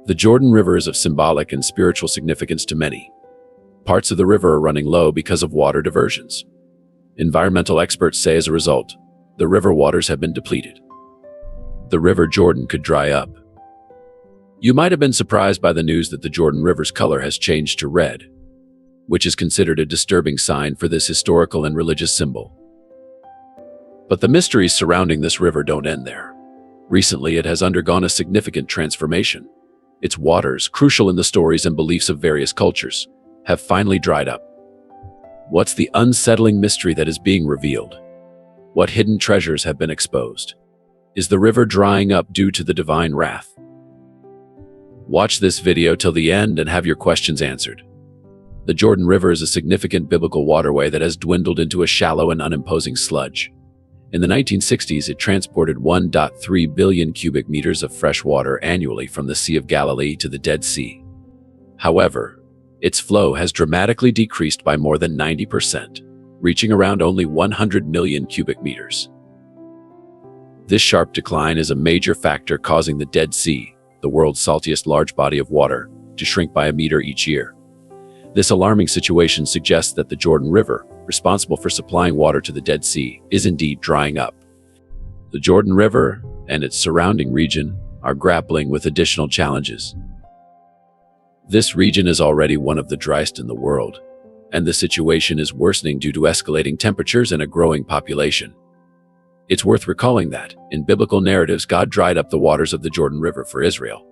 The Jordan River is of symbolic and spiritual significance to many. Parts of the river are running low because of water diversions. Environmental experts say as a result, the river waters have been depleted. The River Jordan could dry up. You might have been surprised by the news that the Jordan River's color has changed to red, which is considered a disturbing sign for this historical and religious symbol. But the mysteries surrounding this river don't end there. Recently, it has undergone a significant transformation. Its waters, crucial in the stories and beliefs of various cultures, have finally dried up. What's the unsettling mystery that is being revealed? What hidden treasures have been exposed? Is the river drying up due to the divine wrath? Watch this video till the end and have your questions answered. The Jordan River is a significant biblical waterway that has dwindled into a shallow and unimposing sludge. In the 1960s, it transported 1.3 billion cubic meters of fresh water annually from the Sea of Galilee to the Dead Sea. However, its flow has dramatically decreased by more than 90%, reaching around only 100 million cubic meters. This sharp decline is a major factor causing the Dead Sea, the world's saltiest large body of water, to shrink by a meter each year. This alarming situation suggests that the Jordan River, responsible for supplying water to the Dead Sea, is indeed drying up. The Jordan River and its surrounding region are grappling with additional challenges. This region is already one of the driest in the world, and the situation is worsening due to escalating temperatures and a growing population. It's worth recalling that, in biblical narratives, God dried up the waters of the Jordan River for Israel.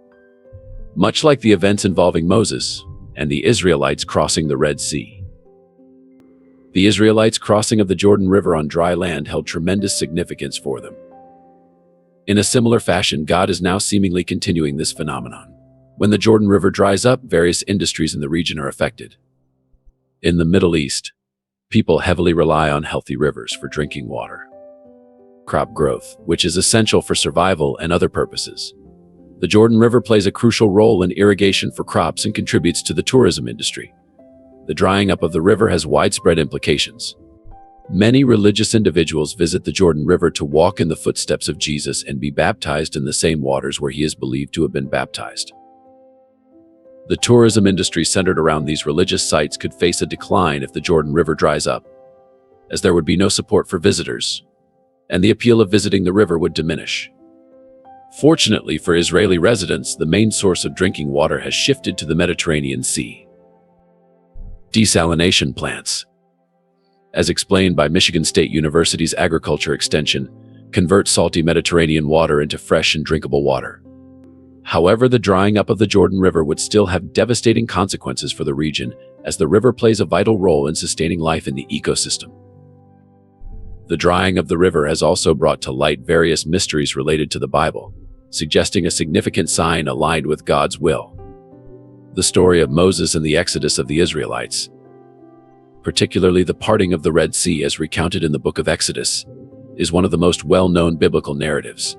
Much like the events involving Moses and the Israelites crossing the Red Sea. The Israelites' crossing of the Jordan River on dry land held tremendous significance for them. In a similar fashion, God is now seemingly continuing this phenomenon. When the Jordan River dries up, various industries in the region are affected. In the Middle East, people heavily rely on healthy rivers for drinking water. Crop growth, which is essential for survival and other purposes. The Jordan River plays a crucial role in irrigation for crops and contributes to the tourism industry. The drying up of the river has widespread implications. Many religious individuals visit the Jordan River to walk in the footsteps of Jesus and be baptized in the same waters where he is believed to have been baptized. The tourism industry centered around these religious sites could face a decline if the Jordan River dries up, as there would be no support for visitors, and the appeal of visiting the river would diminish. Fortunately for Israeli residents, the main source of drinking water has shifted to the Mediterranean Sea. Desalination plants, as explained by Michigan State University's Agriculture Extension, convert salty Mediterranean water into fresh and drinkable water. However, the drying up of the Jordan River would still have devastating consequences for the region, as the river plays a vital role in sustaining life in the ecosystem. The drying of the river has also brought to light various mysteries related to the Bible, suggesting a significant sign aligned with God's will. The story of Moses and the exodus of the Israelites, particularly the parting of the Red Sea as recounted in the book of Exodus, is one of the most well-known biblical narratives.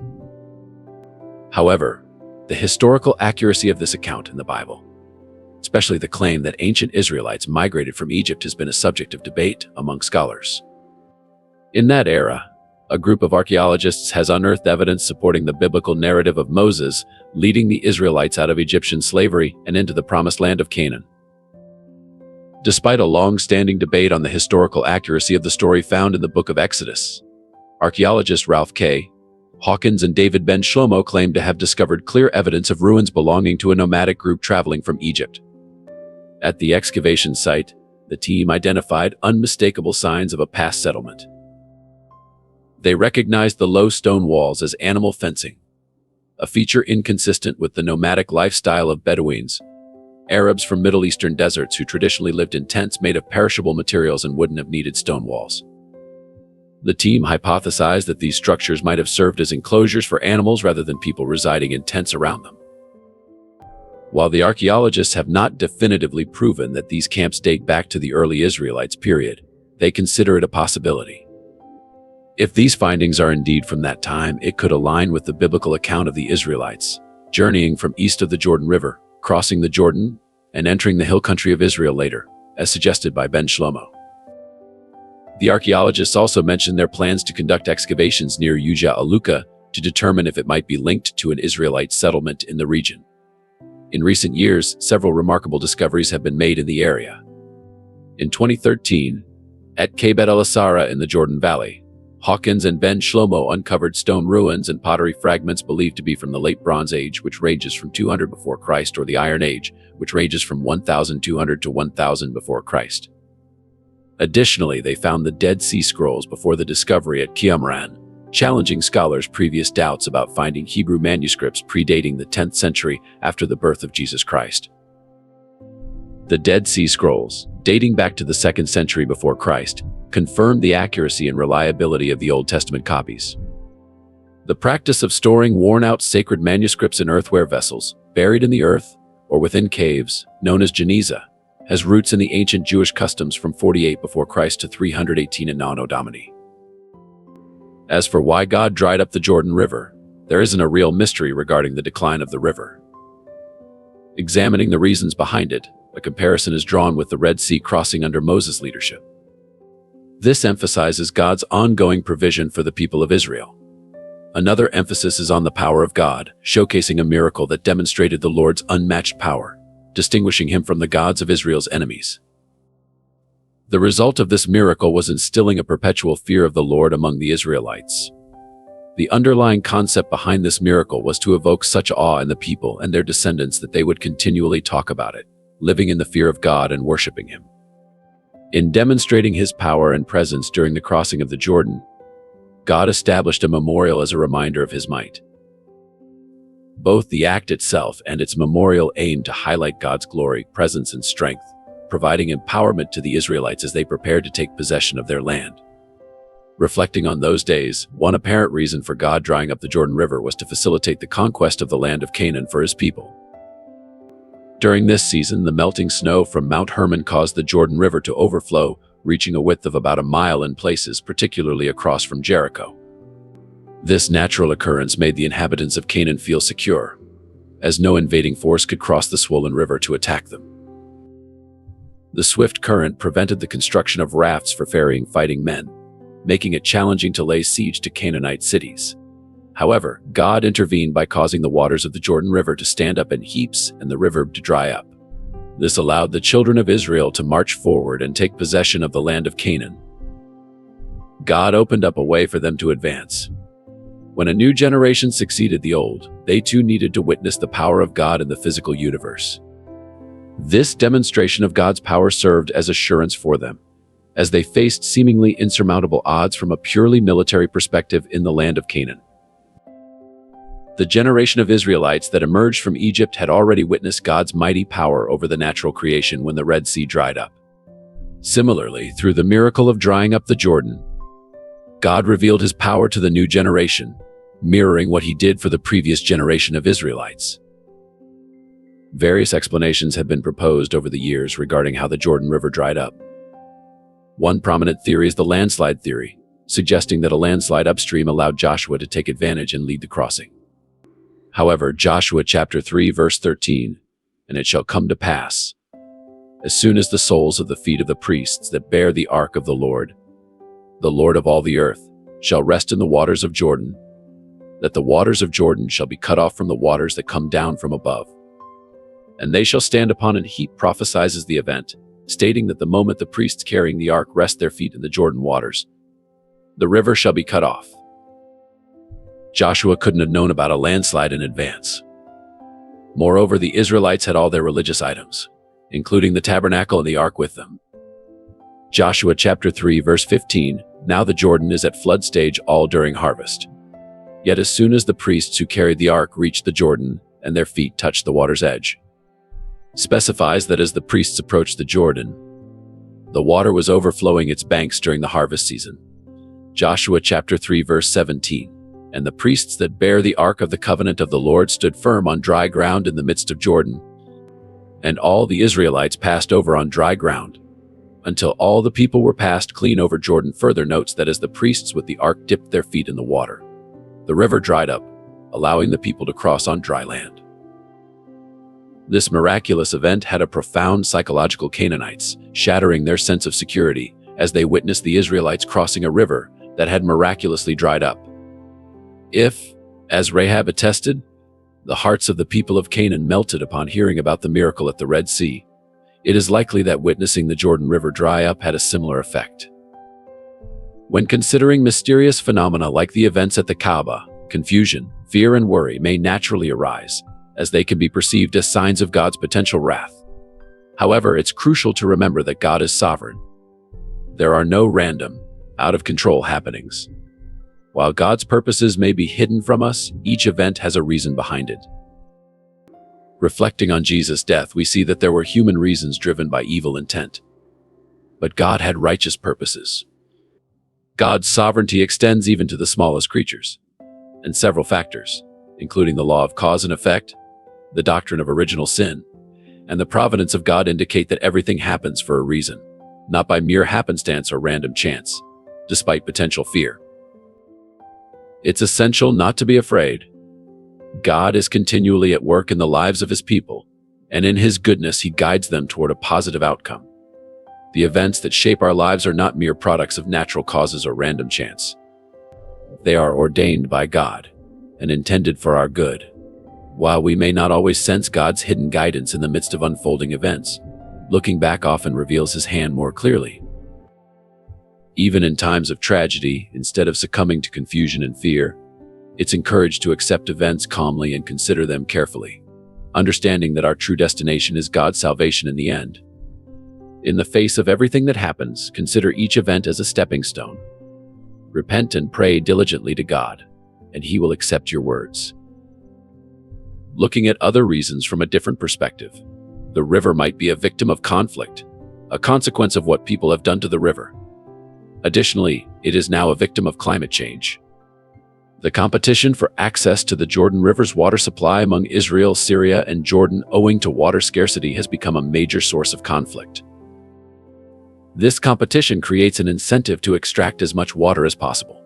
However, the historical accuracy of this account in the Bible, especially the claim that ancient Israelites migrated from Egypt, has been a subject of debate among scholars. In that era, a group of archaeologists has unearthed evidence supporting the biblical narrative of Moses leading the Israelites out of Egyptian slavery and into the promised land of Canaan. Despite a long-standing debate on the historical accuracy of the story found in the book of Exodus, archaeologists Ralph K. Hawkins and David Ben Shlomo claim to have discovered clear evidence of ruins belonging to a nomadic group traveling from Egypt. At the excavation site, the team identified unmistakable signs of a past settlement. They recognized the low stone walls as animal fencing, a feature inconsistent with the nomadic lifestyle of Bedouins, Arabs from Middle Eastern deserts who traditionally lived in tents made of perishable materials and wouldn't have needed stone walls. The team hypothesized that these structures might have served as enclosures for animals rather than people residing in tents around them. While the archaeologists have not definitively proven that these camps date back to the early Israelites period, they consider it a possibility. If these findings are indeed from that time, it could align with the biblical account of the Israelites, journeying from east of the Jordan River, crossing the Jordan, and entering the hill country of Israel later, as suggested by Ben Shlomo. The archaeologists also mentioned their plans to conduct excavations near Yanuka to determine if it might be linked to an Israelite settlement in the region. In recent years, several remarkable discoveries have been made in the area. In 2013, at Kabet el-Asara in the Jordan Valley, Hawkins and Ben Shlomo uncovered stone ruins and pottery fragments believed to be from the Late Bronze Age, which ranges from 200 before Christ, or the Iron Age, which ranges from 1200 to 1000 before Christ. Additionally, they found the Dead Sea Scrolls before the discovery at Qumran, challenging scholars' previous doubts about finding Hebrew manuscripts predating the 10th century after the birth of Jesus Christ. The Dead Sea Scrolls, dating back to the 2nd century before Christ, confirmed the accuracy and reliability of the Old Testament copies. The practice of storing worn-out sacred manuscripts in earthenware vessels, buried in the earth or within caves, known as Geniza, has roots in the ancient Jewish customs from 48 before Christ to 318 in Anno Domini. As for why God dried up the Jordan River, there isn't a real mystery regarding the decline of the river. Examining the reasons behind it, a comparison is drawn with the Red Sea crossing under Moses' leadership. This emphasizes God's ongoing provision for the people of Israel. Another emphasis is on the power of God, showcasing a miracle that demonstrated the Lord's unmatched power, distinguishing him from the gods of Israel's enemies. The result of this miracle was instilling a perpetual fear of the Lord among the Israelites. The underlying concept behind this miracle was to evoke such awe in the people and their descendants that they would continually talk about it, living in the fear of God and worshiping him. In demonstrating his power and presence during the crossing of the Jordan, God established a memorial as a reminder of his might. Both the act itself and its memorial aimed to highlight God's glory, presence, and strength, providing empowerment to the Israelites as they prepared to take possession of their land. Reflecting on those days, one apparent reason for God drying up the Jordan River was to facilitate the conquest of the land of Canaan for his people. During this season, the melting snow from Mount Hermon caused the Jordan River to overflow, reaching a width of about a mile in places, particularly across from Jericho. This natural occurrence made the inhabitants of Canaan feel secure, as no invading force could cross the swollen river to attack them. The swift current prevented the construction of rafts for ferrying fighting men, making it challenging to lay siege to Canaanite cities. However, God intervened by causing the waters of the Jordan River to stand up in heaps and the river to dry up. This allowed the children of Israel to march forward and take possession of the land of Canaan. God opened up a way for them to advance. When a new generation succeeded the old, they too needed to witness the power of God in the physical universe. This demonstration of God's power served as assurance for them, as they faced seemingly insurmountable odds from a purely military perspective in the land of Canaan. The generation of Israelites that emerged from Egypt had already witnessed God's mighty power over the natural creation when the Red Sea dried up. Similarly, through the miracle of drying up the Jordan, God revealed his power to the new generation, mirroring what he did for the previous generation of Israelites. Various explanations have been proposed over the years regarding how the Jordan River dried up. One prominent theory is the landslide theory, suggesting that a landslide upstream allowed Joshua to take advantage and lead the crossing. However, Joshua chapter 3 verse 13, "And it shall come to pass, as soon as the soles of the feet of the priests that bear the ark of the Lord of all the earth, shall rest in the waters of Jordan, that the waters of Jordan shall be cut off from the waters that come down from above. And they shall stand upon an heap," prophesies the event, stating that the moment the priests carrying the ark rest their feet in the Jordan waters, the river shall be cut off. Joshua couldn't have known about a landslide in advance. Moreover, the Israelites had all their religious items, including the tabernacle and the ark with them. Joshua chapter 3 verse 15, "Now the Jordan is at flood stage all during harvest. Yet as soon as the priests who carried the ark reached the Jordan and their feet touched the water's edge," specifies that as the priests approached the Jordan, the water was overflowing its banks during the harvest season. Joshua chapter 3 verse 17, "And the priests that bear the ark of the covenant of the Lord stood firm on dry ground in the midst of Jordan. And all the Israelites passed over on dry ground, until all the people were passed clean over Jordan." Further notes that as the priests with the ark dipped their feet in the water, the river dried up, allowing the people to cross on dry land. This miraculous event had a profound psychological Canaanites, shattering their sense of security as they witnessed the Israelites crossing a river that had miraculously dried up. If, as Rahab attested, The hearts of the people of Canaan melted upon hearing about the miracle at the Red Sea. It is likely that witnessing the Jordan River dry up had a similar effect. When considering mysterious phenomena like the events at the Kaaba, confusion, fear, and worry may naturally arise, as they can be perceived as signs of God's potential wrath. However, it's crucial to remember that God is sovereign. There are no random, out-of-control happenings. While God's purposes may be hidden from us, each event has a reason behind it. Reflecting on Jesus' death, we see that there were human reasons driven by evil intent. But God had righteous purposes. God's sovereignty extends even to the smallest creatures, and several factors, including the law of cause and effect, the doctrine of original sin, and the providence of God indicate that everything happens for a reason, not by mere happenstance or random chance, despite potential fear. It's essential not to be afraid. God is continually at work in the lives of His people, and in His goodness He guides them toward a positive outcome. The events that shape our lives are not mere products of natural causes or random chance. They are ordained by God and intended for our good. While we may not always sense God's hidden guidance in the midst of unfolding events, looking back often reveals His hand more clearly. Even in times of tragedy, instead of succumbing to confusion and fear, it's encouraged to accept events calmly and consider them carefully, understanding that our true destination is God's salvation in the end. In the face of everything that happens, consider each event as a stepping stone. Repent and pray diligently to God, and He will accept your words. Looking at other reasons from a different perspective, the river might be a victim of conflict, a consequence of what people have done to the river. Additionally, it is now a victim of climate change. The competition for access to the Jordan River's water supply among Israel, Syria, and Jordan owing to water scarcity has become a major source of conflict. This competition creates an incentive to extract as much water as possible,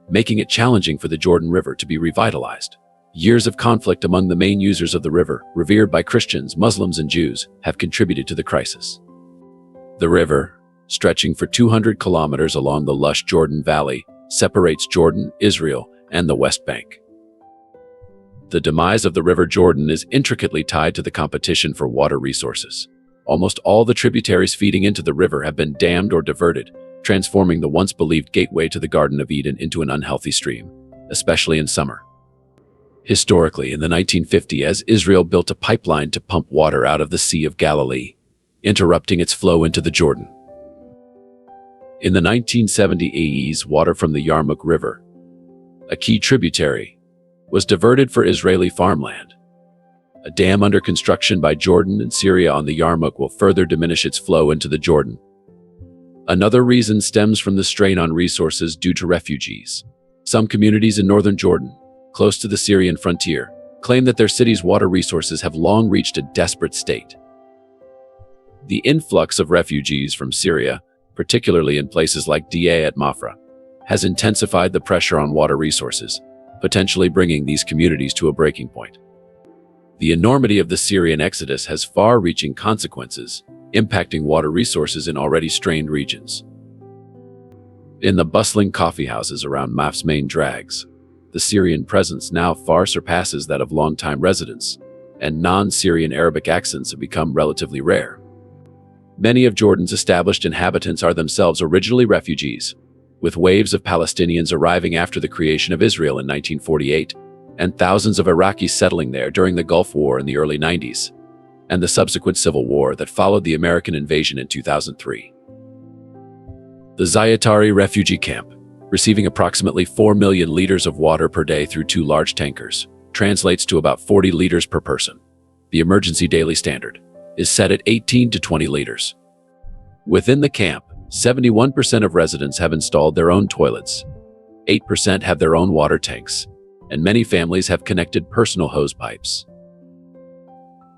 making it challenging for the Jordan River to be revitalized. Years of conflict among the main users of the river, revered by Christians, Muslims, and Jews, have contributed to the crisis. The river, stretching for 200 kilometers along the lush Jordan Valley, separates Jordan, Israel, and the West Bank. The demise of the River Jordan is intricately tied to the competition for water resources. Almost all the tributaries feeding into the river have been dammed or diverted, transforming the once believed gateway to the Garden of Eden into an unhealthy stream, especially in summer. Historically, in the 1950s, as Israel built a pipeline to pump water out of the Sea of Galilee, interrupting its flow into the Jordan. In the 1970s, water from the Yarmouk River, a key tributary, was diverted for Israeli farmland. A dam under construction by Jordan and Syria on the Yarmouk will further diminish its flow into the Jordan. Another reason stems from the strain on resources due to refugees. Some communities in northern Jordan, close to the Syrian frontier, claim that their city's water resources have long reached a desperate state. The influx of refugees from Syria, particularly in places like Da at Mafra, has intensified the pressure on water resources, potentially bringing these communities to a breaking point. The enormity of the Syrian exodus has far-reaching consequences, impacting water resources in already strained regions. In the bustling coffeehouses around Maf's main drags, the Syrian presence now far surpasses that of longtime residents, and non-Syrian Arabic accents have become relatively rare. Many of Jordan's established inhabitants are themselves originally refugees, with waves of Palestinians arriving after the creation of Israel in 1948, and thousands of Iraqis settling there during the Gulf War in the early 90s, and the subsequent civil war that followed the American invasion in 2003. The Zayatari refugee camp, receiving approximately 4 million liters of water per day through 2 large tankers, translates to about 40 liters per person. The emergency daily standard is set at 18 to 20 liters. Within the camp, 71% of residents have installed their own toilets, 8% have their own water tanks, and many families have connected personal hose pipes.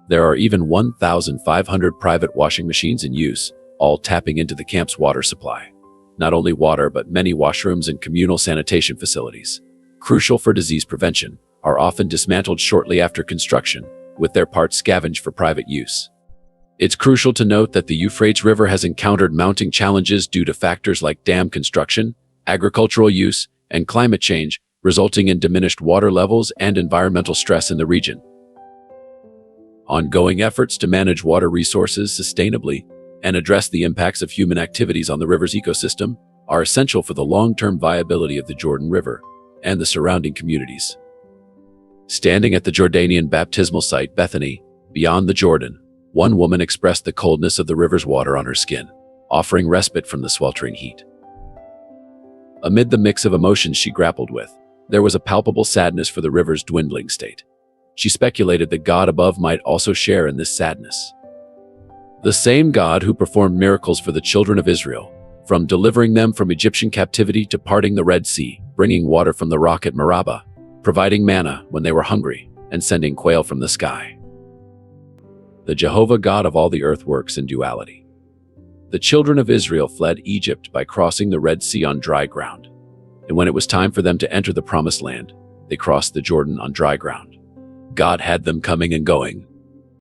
There are even 1,500 private washing machines in use, all tapping into the camp's water supply. Not only water, but many washrooms and communal sanitation facilities, crucial for disease prevention, are often dismantled shortly after construction, with their parts scavenged for private use. It's crucial to note that the Euphrates River has encountered mounting challenges due to factors like dam construction, agricultural use, and climate change, resulting in diminished water levels and environmental stress in the region. Ongoing efforts to manage water resources sustainably and address the impacts of human activities on the river's ecosystem are essential for the long-term viability of the Jordan River and the surrounding communities. Standing at the Jordanian baptismal site Bethany, beyond the Jordan, one woman expressed the coldness of the river's water on her skin, offering respite from the sweltering heat. Amid the mix of emotions she grappled with, there was a palpable sadness for the river's dwindling state. She speculated that God above might also share in this sadness. The same God who performed miracles for the children of Israel, from delivering them from Egyptian captivity to parting the Red Sea, bringing water from the rock at Meribah, providing manna when they were hungry, and sending quail from the sky. The Jehovah God of all the earth works in duality. The children of Israel fled Egypt by crossing the Red Sea on dry ground, and when it was time for them to enter the Promised Land, they crossed the Jordan on dry ground. God had them coming and going,